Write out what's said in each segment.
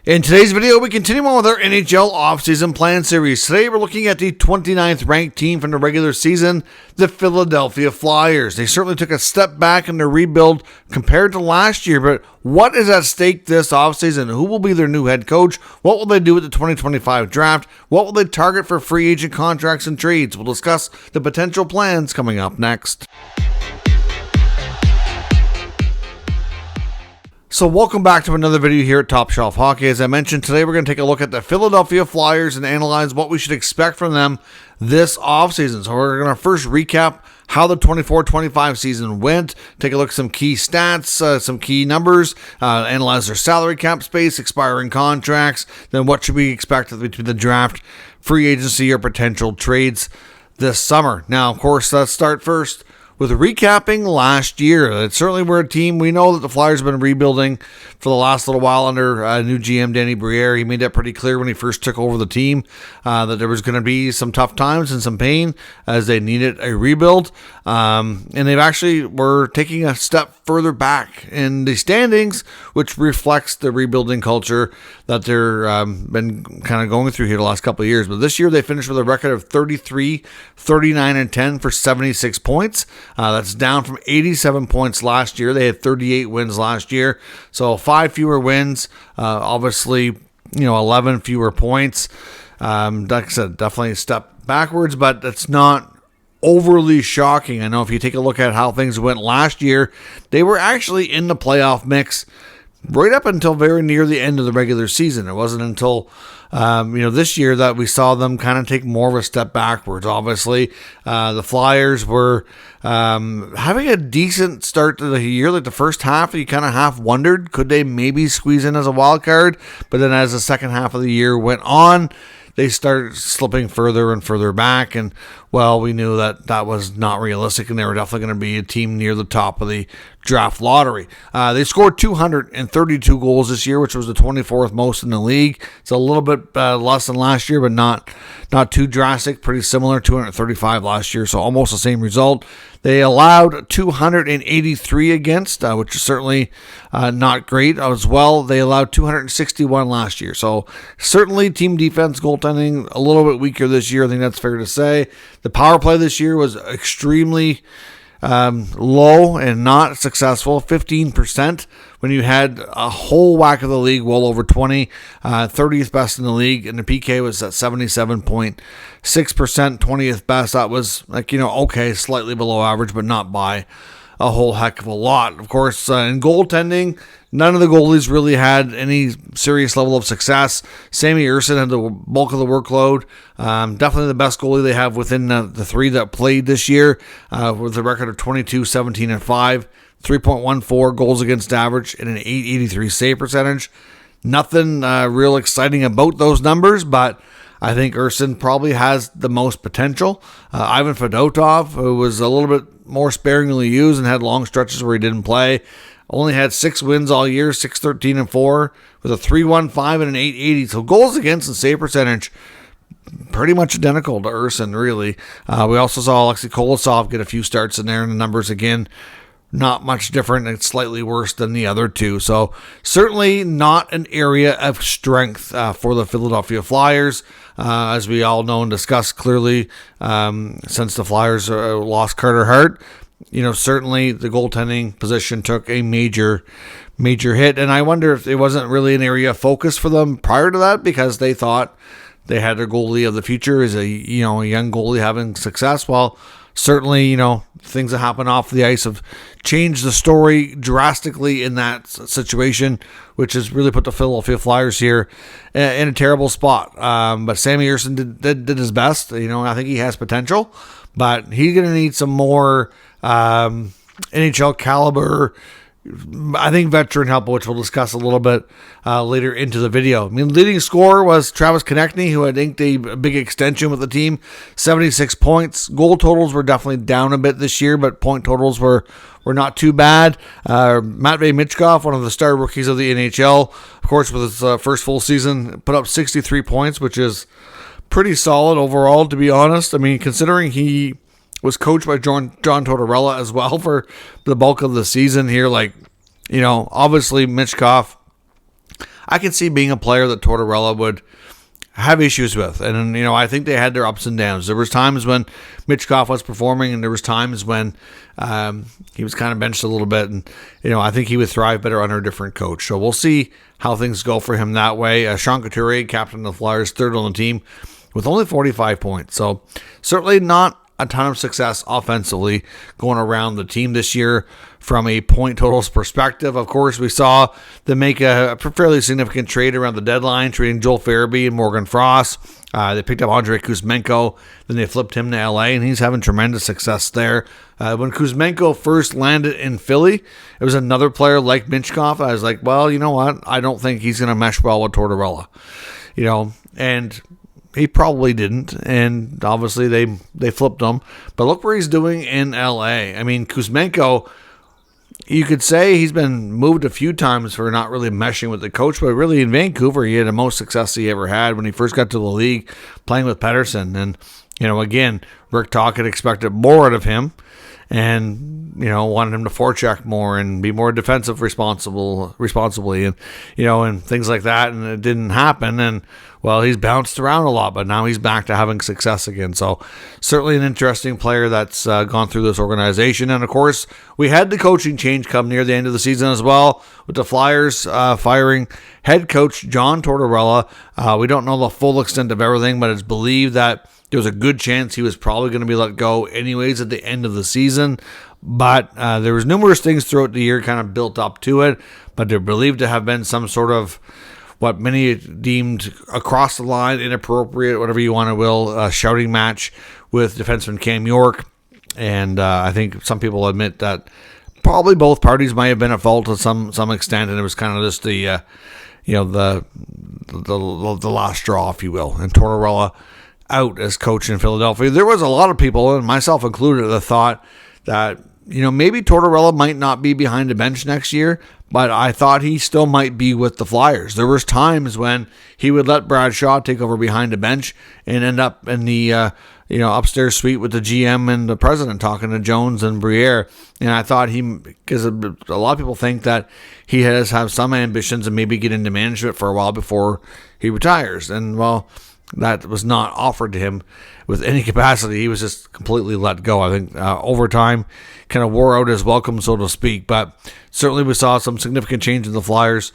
In today's video, we continue on with our NHL Offseason Plan Series. Today, we're looking at the 29th ranked team from the regular season, the Philadelphia Flyers. They certainly took a step back in their rebuild compared to last year, but what is at stake this offseason? Who will be their new head coach? What will they do with the 2025 draft? What will they target for free agent contracts and trades? We'll discuss the potential plans coming up next. So welcome back to another video here at Top Shelf Hockey. As I mentioned, today we're going to take a look at the Philadelphia Flyers and analyze what we should expect from them this offseason. So we're going to first recap how the 24-25 season went, take a look at some key stats, some key numbers, analyze their salary cap space, expiring contracts, then what should we expect between the draft, free agency, or potential trades this summer. Now, of course, let's start first with recapping last year. It's certainly we're a team. We know that the Flyers have been rebuilding for the last little while under new GM Danny Briere. He made that pretty clear when he first took over the team that there was going to be some tough times and some pain as they needed a rebuild. And they've actually were taking a step further back in the standings, which reflects the rebuilding culture that they're been kind of going through here the last couple of years. But this year they finished with a record of 33, 39, and 10 for 76 points. That's down from 87 points last year. They had 38 wins last year. So 5 fewer wins, obviously, 11 fewer points. Like I said, definitely a step backwards, but it's not overly shocking. I know if you take a look at how things went last year, they were actually in the playoff mix right up until very near the end of the regular season. It wasn't until this year that we saw them kind of take more of a step backwards. Obviously, the Flyers were having a decent start to the year. Like the first half, you kind of half wondered, could they maybe squeeze in as a wild card? But then as the second half of the year went on, they started slipping further and further back. And, well, we knew that that was not realistic, and they were definitely going to be a team near the top of the draft lottery. They scored 232 goals this year, which was the 24th most in the league. It's a little bit less than last year, but not too drastic. Pretty similar, 235 last year, so almost the same result. They allowed 283 against, which is certainly not great as well. They allowed 261 last year, so certainly team defense, goaltending, a little bit weaker this year. I think that's fair to say. The power play this year was extremely low and not successful, 15%, when you had a whole whack of the league well over 20, 30th best in the league, and the PK was at 77.6%, 20th best. That was okay, slightly below average, but not by a whole heck of a lot. Of course, in goaltending, none of the goalies really had any serious level of success. Sammy Ersson had the bulk of the workload. Definitely the best goalie they have within the three that played this year, with a record of 22, 17, and 5, 3.14 goals against average, and an 883 save percentage. Nothing real exciting about those numbers, but I think Ersson probably has the most potential. Ivan Fedotov, who was a little bit more sparingly used and had long stretches where he didn't play, only had 6 wins all year, 6-13 and 4, with a 3.15 and an 8.80. So goals against and save percentage pretty much identical to Ersson, really. We also saw Alexei Kolosov get a few starts in there, and the numbers again not much different. It's slightly worse than the other two. So certainly not an area of strength for the Philadelphia Flyers. As we all know and discussed clearly, since the Flyers lost Carter Hart, certainly the goaltending position took a major hit. And I wonder if it wasn't really an area of focus for them prior to that, because they thought they had their goalie of the future as a young goalie having success. Well, certainly, things that happen off the ice have changed the story drastically in that situation, which has really put the Philadelphia Flyers here in a terrible spot. But Sammy Ersson did his best. I think he has potential, but he's going to need some more NHL caliber, I think, veteran help, which we'll discuss a little bit later into the video. Leading scorer was Travis Konechny, who had inked a big extension with the team, 76 points. Goal totals were definitely down a bit this year, but point totals were not too bad. Matvei Michkov, one of the star rookies of the NHL, of course, with his first full season, put up 63 points, which is pretty solid overall, to be honest. Considering he was coached by John Tortorella as well for the bulk of the season here. Obviously Michkov, I can see being a player that Tortorella would have issues with. And, I think they had their ups and downs. There was times when Michkov was performing, and there was times when he was kind of benched a little bit. And, I think he would thrive better under a different coach. So we'll see how things go for him that way. Sean Couturier, captain of the Flyers, third on the team with only 45 points. So certainly not a ton of success offensively going around the team this year from a point totals perspective. Of course, we saw them make a fairly significant trade around the deadline, trading Joel Farabee and Morgan Frost. They picked up Andrei Kuzmenko, then they flipped him to LA, and he's having tremendous success there. When Kuzmenko first landed in Philly, it was another player like Michkov. I was like, well, you know what? I don't think he's going to mesh well with Tortorella. And he probably didn't, and obviously they flipped him. But look where he's doing in LA. I mean, Kuzmenko, you could say he's been moved a few times for not really meshing with the coach, but really in Vancouver, he had the most success he ever had when he first got to the league playing with Pettersson. And, again, Rick Tocchet expected more out of him and, wanted him to forecheck more and be more defensive responsibly and, and things like that. And it didn't happen. And, well, he's bounced around a lot, but now he's back to having success again. So certainly an interesting player that's gone through this organization. And, of course, we had the coaching change come near the end of the season as well, with the Flyers firing head coach John Tortorella. We don't know the full extent of everything, but it's believed that there was a good chance he was probably going to be let go anyways at the end of the season. But there was numerous things throughout the year kind of built up to it, but they're believed to have been some sort of what many deemed across the line, inappropriate, whatever you want to will, shouting match with defenseman Cam York. And I think some people admit that probably both parties might have been at fault to some extent, and it was kind of just the last straw, if you will. And Tortorella out as coach in Philadelphia. There was a lot of people, and myself included, that thought that maybe Tortorella might not be behind the bench next year, but I thought he still might be with the Flyers. There was times when he would let Brad Shaw take over behind the bench and end up in the upstairs suite with the GM and the president talking to Jones and Briere. And I thought because a lot of people think that he has some ambitions and maybe get into management for a while before he retires. And, well, that was not offered to him with any capacity. He was just completely let go. I think over time kind of wore out his welcome, so to speak. But certainly we saw some significant change in the Flyers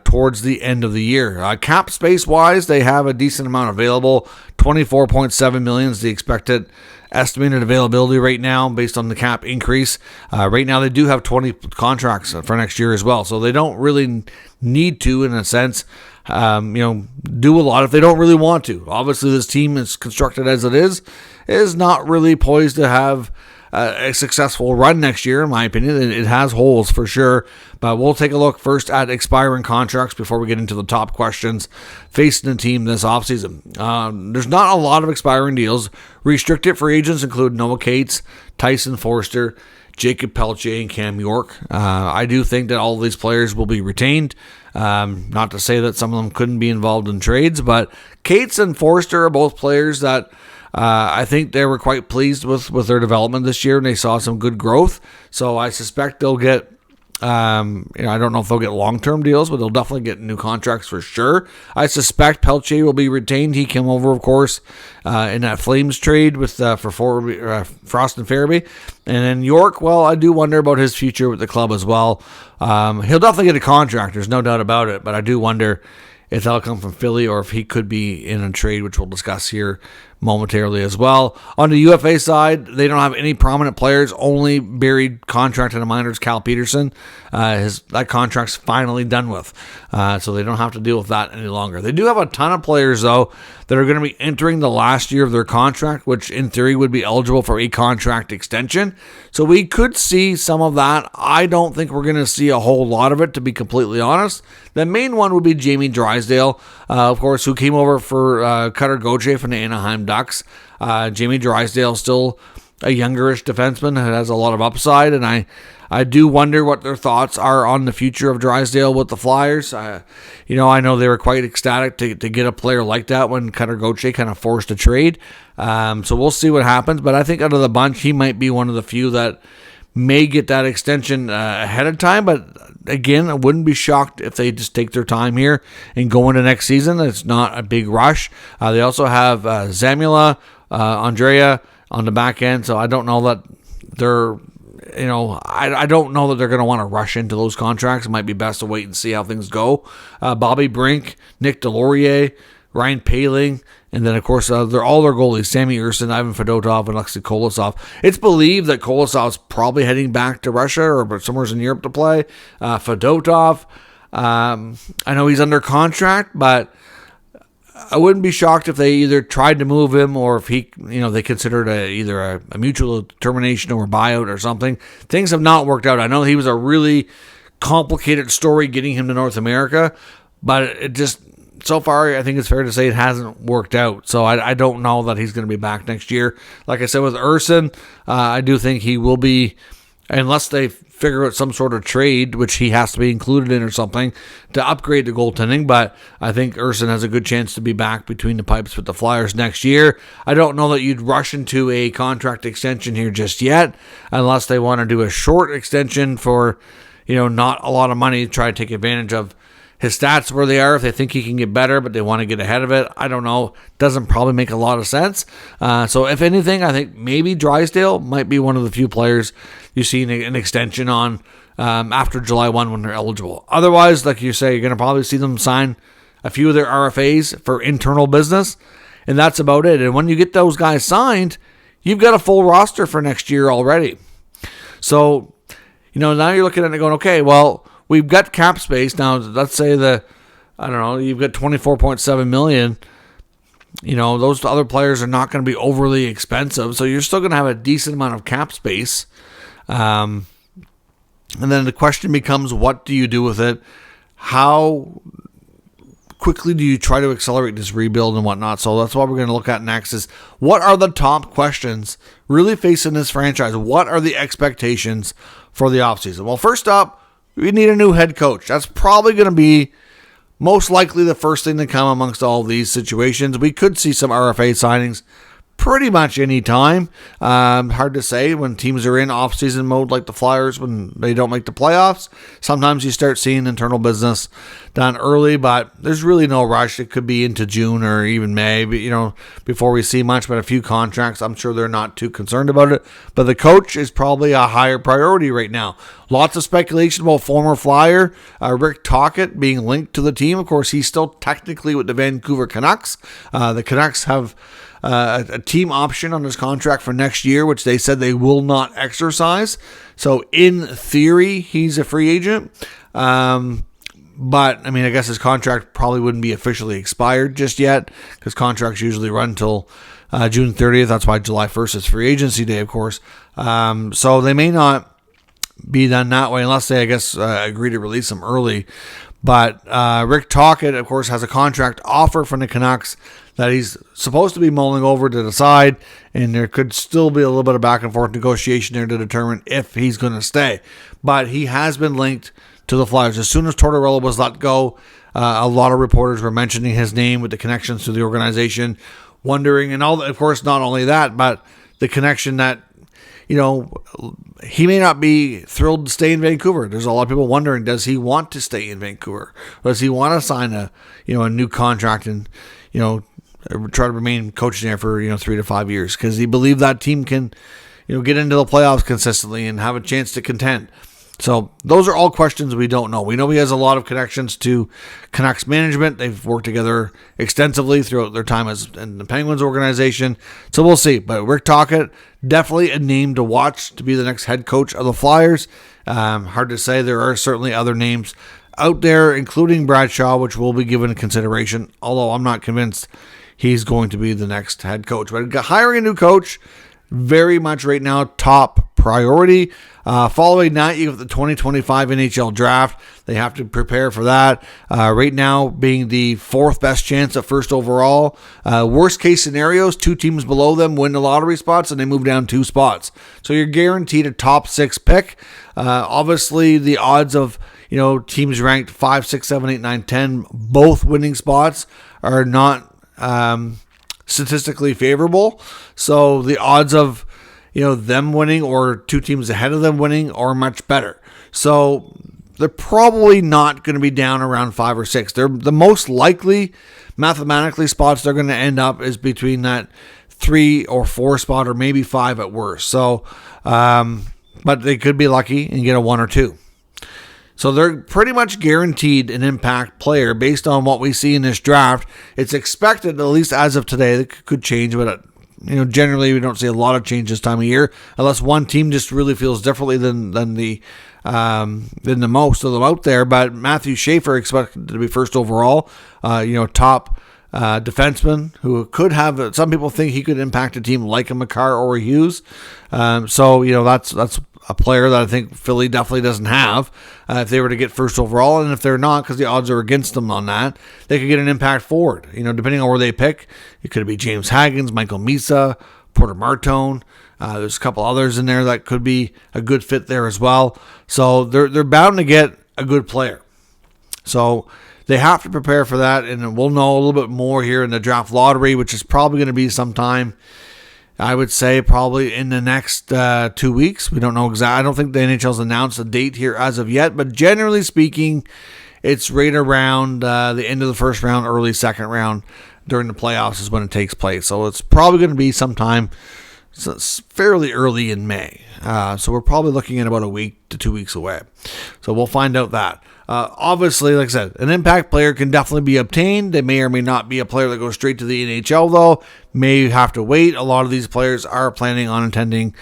towards the end of the year. Cap space-wise, they have a decent amount available. $24.7 million is the expected estimated availability right now based on the cap increase. Right now they do have 20 contracts for next year as well, so they don't really need to, in a sense, do a lot if they don't really want to. Obviously, this team is constructed as it is not really poised to have a successful run next year, in my opinion. It has holes for sure, but we'll take a look first at expiring contracts before we get into the top questions facing the team this offseason. There's not a lot of expiring deals. Restricted free agents include Noah Cates, Tyson Forster, Jacob Pelletier, and Cam York. I do think that all of these players will be retained. Not to say that some of them couldn't be involved in trades, but Cates and Forster are both players that I think they were quite pleased with their development this year, and they saw some good growth. So I suspect they'll get, I don't know if they'll get long-term deals, but they'll definitely get new contracts for sure. I suspect Pelletier will be retained. He came over, of course, in that Flames trade with for Frost and Farabee. And then York, well, I do wonder about his future with the club as well. He'll definitely get a contract. There's no doubt about it, but I do wonder if that'll come from Philly or if he could be in a trade, which we'll discuss here momentarily as well. On the UFA side, they don't have any prominent players, only buried contract in the minors, Cal Peterson. That contract's finally done with, so they don't have to deal with that any longer. They do have a ton of players, though, that are going to be entering the last year of their contract, which in theory would be eligible for a contract extension. So we could see some of that. I don't think we're going to see a whole lot of it, to be completely honest. The main one would be Jamie Drysdale, of course, who came over for Cutter Gauthier from the Anaheim Ducks. Jamie Drysdale still a youngerish defenseman who has a lot of upside, and I do wonder what their thoughts are on the future of Drysdale with the Flyers. I know they were quite ecstatic to get a player like that when Cutter Gauthier kind of forced a trade. So we'll see what happens, but I think out of the bunch, he might be one of the few that may get that extension ahead of time, but again, I wouldn't be shocked if they just take their time here and go into next season. It's not a big rush. They also have Zamula, Andrea on the back end, so I don't know that they're, I don't know that they're going to want to rush into those contracts. It might be best to wait and see how things go. Bobby Brink, Nick Delorier, Ryan Poehling, and then, of course, they're all their goalies, Sammy Urson, Ivan Fedotov, and Alexei Kolosov. It's believed that Kolosov's probably heading back to Russia or somewhere in Europe to play. Fedotov, I know he's under contract, but I wouldn't be shocked if they either tried to move him or if they considered either a mutual termination or a buyout or something. Things have not worked out. I know he was a really complicated story getting him to North America, but it just, so far, I think it's fair to say it hasn't worked out. So I don't know that he's going to be back next year. Like I said, with Urson, I do think he will be, unless they figure out some sort of trade, which he has to be included in or something, to upgrade the goaltending. But I think Urson has a good chance to be back between the pipes with the Flyers next year. I don't know that you'd rush into a contract extension here just yet, unless they want to do a short extension for, not a lot of money to try to take advantage of his stats where they are, if they think he can get better, but they want to get ahead of it. I don't know. Doesn't probably make a lot of sense. So if anything, I think maybe Drysdale might be one of the few players you see an extension on after July 1 when they're eligible. Otherwise, like you say, you're going to probably see them sign a few of their RFAs for internal business, and that's about it. And when you get those guys signed, you've got a full roster for next year already. So, now you're looking at it going, okay, well, we've got cap space. Now, let's say you've got $24.7 million. Those other players are not going to be overly expensive, so you're still going to have a decent amount of cap space. And then the question becomes, what do you do with it? How quickly do you try to accelerate this rebuild and whatnot? So that's what we're going to look at next is, what are the top questions really facing this franchise? What are the expectations for the offseason? Well, first up, we need a new head coach. That's probably going to be most likely the first thing to come amongst all these situations. We could see some RFA signings pretty much any time. Hard to say when teams are in off-season mode like the Flyers when they don't make the playoffs. Sometimes you start seeing internal business done early, but there's really no rush. It could be into June or even May, before we see much. But a few contracts, I'm sure they're not too concerned about it. But the coach is probably a higher priority right now. Lots of speculation about former Flyer Rick Tocchet being linked to the team. Of course, he's still technically with the Vancouver Canucks. The Canucks have a team option on his contract for next year, which they said they will not exercise. So in theory, he's a free agent. But, I guess his contract probably wouldn't be officially expired just yet, because contracts usually run till June 30th. That's why July 1st is free agency day, of course. So they may not be done that way unless they, agree to release him early. But Rick Tocchet, of course, has a contract offer from the Canucks that he's supposed to be mulling over to decide, and there could still be a little bit of back and forth negotiation there to determine if he's going to stay. But he has been linked to the Flyers. As soon as Tortorella was let go, a lot of reporters were mentioning his name with the connections to the organization, wondering, and all. Of course, not only that, but the connection that, he may not be thrilled to stay in Vancouver. There's a lot of people wondering, does he want to stay in Vancouver? Or does he want to sign a new contract and, try to remain coaching there for, 3 to 5 years? Because he believes that team can, get into the playoffs consistently and have a chance to contend. So those are all questions we don't know. We know he has a lot of connections to Canucks management. They've worked together extensively throughout their time in the Penguins organization. So we'll see. But Rick Tocchet, definitely a name to watch to be the next head coach of the Flyers. Hard to say. There are certainly other names out there, including Bradshaw, which will be given consideration, although I'm not convinced he's going to be the next head coach. But hiring a new coach, very much right now top priority. Following that, you have the 2025 NHL Draft. They have to prepare for that. Right now, being the fourth best chance at first overall. Worst case scenarios, 2 teams below them win the lottery spots and they move down 2 spots. So you're guaranteed a top 6 pick. Obviously, the odds of teams ranked 5, 6, 7, 8, 9, 10, both winning spots are not statistically favorable. So the odds of them winning or two teams ahead of them winning or much better. So they're probably not going to be down around 5 or 6. They're the most likely mathematically spots they're going to end up is between that 3 or 4 spot or maybe 5 at worst. So, but they could be lucky and get a 1 or 2. So they're pretty much guaranteed an impact player based on what we see in this draft. It's expected, at least as of today, that could change, but generally we don't see a lot of change this time of year unless one team just really feels differently than the most of them out there. But Matthew Schaefer expected to be first overall, top defenseman who could have. Some people think he could impact a team like a Makar or a Hughes. That's a player that I think Philly definitely doesn't have if they were to get first overall. And if they're not, because the odds are against them on that, they could get an impact forward. Depending on where they pick, it could be James Haggins, Michael Misa, Porter Martone. There's a couple others in there that could be a good fit there as well. So they're bound to get a good player. So they have to prepare for that, and we'll know a little bit more here in the draft lottery, which is probably going to be sometime, I would say, probably in the next 2 weeks. We don't know exactly. I don't think the NHL's announced a date here as of yet, but generally speaking, it's right around the end of the first round, early second round during the playoffs is when it takes place. So it's probably going to be sometime fairly early in May. So we're probably looking at about a week to 2 weeks away. So we'll find out that. Obviously, like I said, an impact player can definitely be obtained. They may or may not be a player that goes straight to the NHL, though. May have to wait. A lot of these players are planning on attending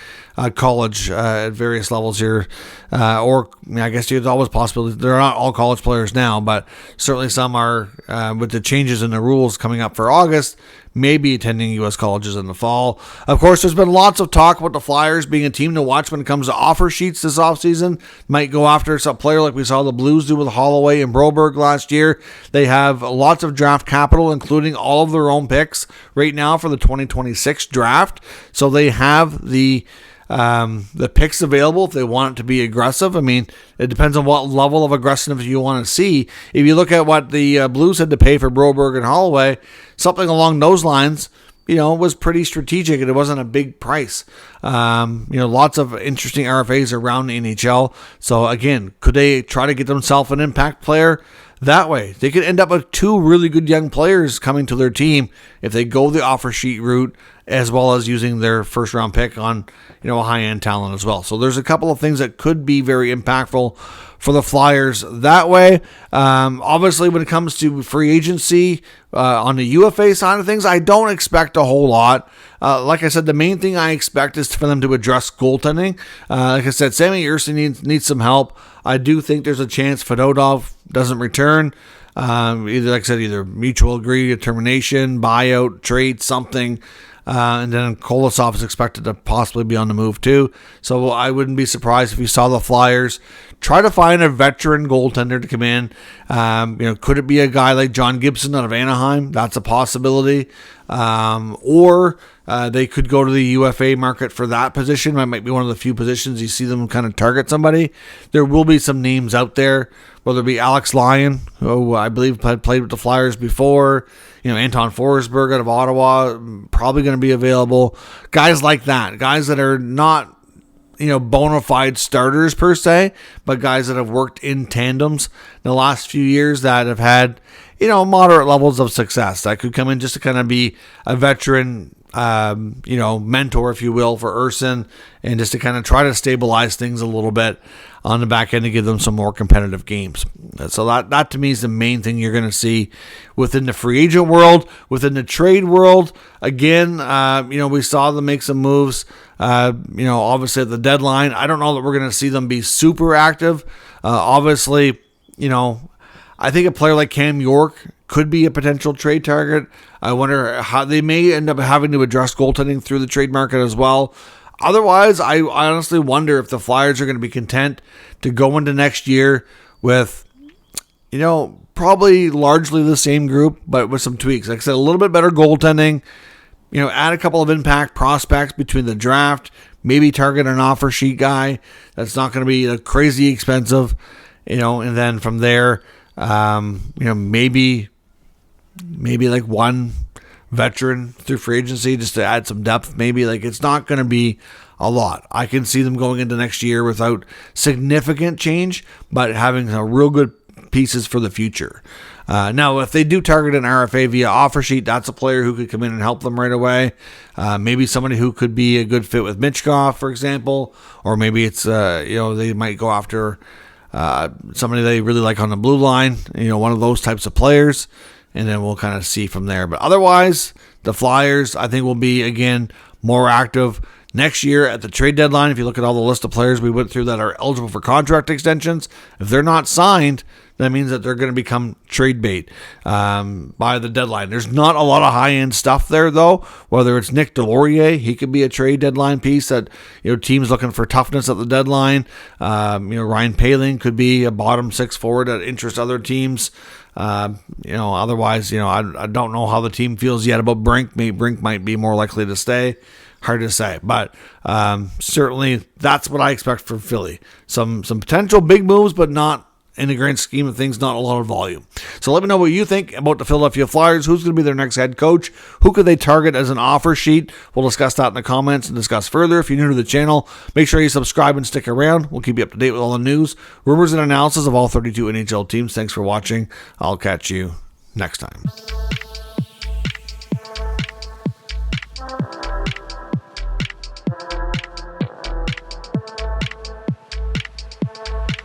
college at various levels here. Or I guess there's always possibility. They're not all college players now, but certainly some are, with the changes in the rules coming up for August, maybe attending U.S. colleges in the fall. Of course, there's been lots of talk about the Flyers being a team to watch when it comes to offer sheets this offseason. Might go after some player like we saw the Blues do with Holloway and Broberg last year. They have lots of draft capital, including all of their own picks right now for the 2026 draft. So they have the picks available if they want it to be aggressive. I mean, it depends on what level of aggressiveness you want to see. If you look at what the Blues had to pay for Broberg and Holloway, something along those lines, was pretty strategic, and it wasn't a big price. Lots of interesting RFAs around the NHL. So again, could they try to get themselves an impact player that way? They could end up with 2 really good young players coming to their team if they go the offer sheet route, as well as using their first round pick on, a high-end talent as well. So there's a couple of things that could be very impactful for the Flyers that way. Obviously, when it comes to free agency on the UFA side of things, I don't expect a whole lot. Like I said, the main thing I expect is for them to address goaltending. Like I said, Sammy Urson needs some help. I do think there's a chance Fedotov doesn't return. Either mutual agree, termination, buyout, trade, something. And then Kolosov is expected to possibly be on the move too. So I wouldn't be surprised if you saw the Flyers try to find a veteran goaltender to come in. Could it be a guy like John Gibson out of Anaheim? That's a possibility. Or they could go to the UFA market for that position. That might be one of the few positions you see them kind of target somebody. There will be some names out there, whether it be Alex Lyon, who I believe had played with the Flyers before. Anton Forsberg out of Ottawa, probably going to be available. Guys like that. Guys that are not, bona fide starters per se, but guys that have worked in tandems in the last few years that have had, moderate levels of success. That could come in just to kind of be a veteran, mentor, if you will, for Urson, and just to kind of try to stabilize things a little bit on the back end to give them some more competitive games. So that to me is the main thing you're going to see within the free agent world, within the trade world. Again, we saw them make some moves, obviously at the deadline. I don't know that we're going to see them be super active. Obviously, I think a player like Cam York could be a potential trade target. I wonder how they may end up having to address goaltending through the trade market as well. Otherwise, I honestly wonder if the Flyers are going to be content to go into next year with, probably largely the same group, but with some tweaks. Like I said, a little bit better goaltending, add a couple of impact prospects between the draft, maybe target an offer sheet guy that's not going to be crazy expensive, and then from there, maybe like one veteran through free agency just to add some depth. Maybe it's not going to be a lot. I can see them going into next year without significant change, but having a real good pieces for the future. Now, if they do target an RFA via offer sheet, that's a player who could come in and help them right away. Maybe somebody who could be a good fit with Mitchkov, for example, or maybe it's they might go after somebody they really like on the blue line, one of those types of players, and then we'll kind of see from there. But otherwise, the Flyers, I think, will be, again, more active next year at the trade deadline. If you look at all the list of players we went through that are eligible for contract extensions, if they're not signed, that means that they're going to become trade bait by the deadline. There's not a lot of high-end stuff there, though. Whether it's Nick Delorier, he could be a trade deadline piece that teams looking for toughness at the deadline. Ryan Poehling could be a bottom six forward that interests other teams. Otherwise, I don't know how the team feels yet about Brink. Maybe Brink might be more likely to stay. Hard to say, but certainly that's what I expect from Philly. Some potential big moves, but not, in the grand scheme of things, not a lot of volume. So let me know what you think about the Philadelphia Flyers. Who's going to be their next head coach? Who could they target as an offer sheet? We'll discuss that in the comments and discuss further. If you're new to the channel, make sure you subscribe and stick around. We'll keep you up to date with all the news, rumors, and analysis of all 32 NHL teams. Thanks for watching. I'll catch you next time.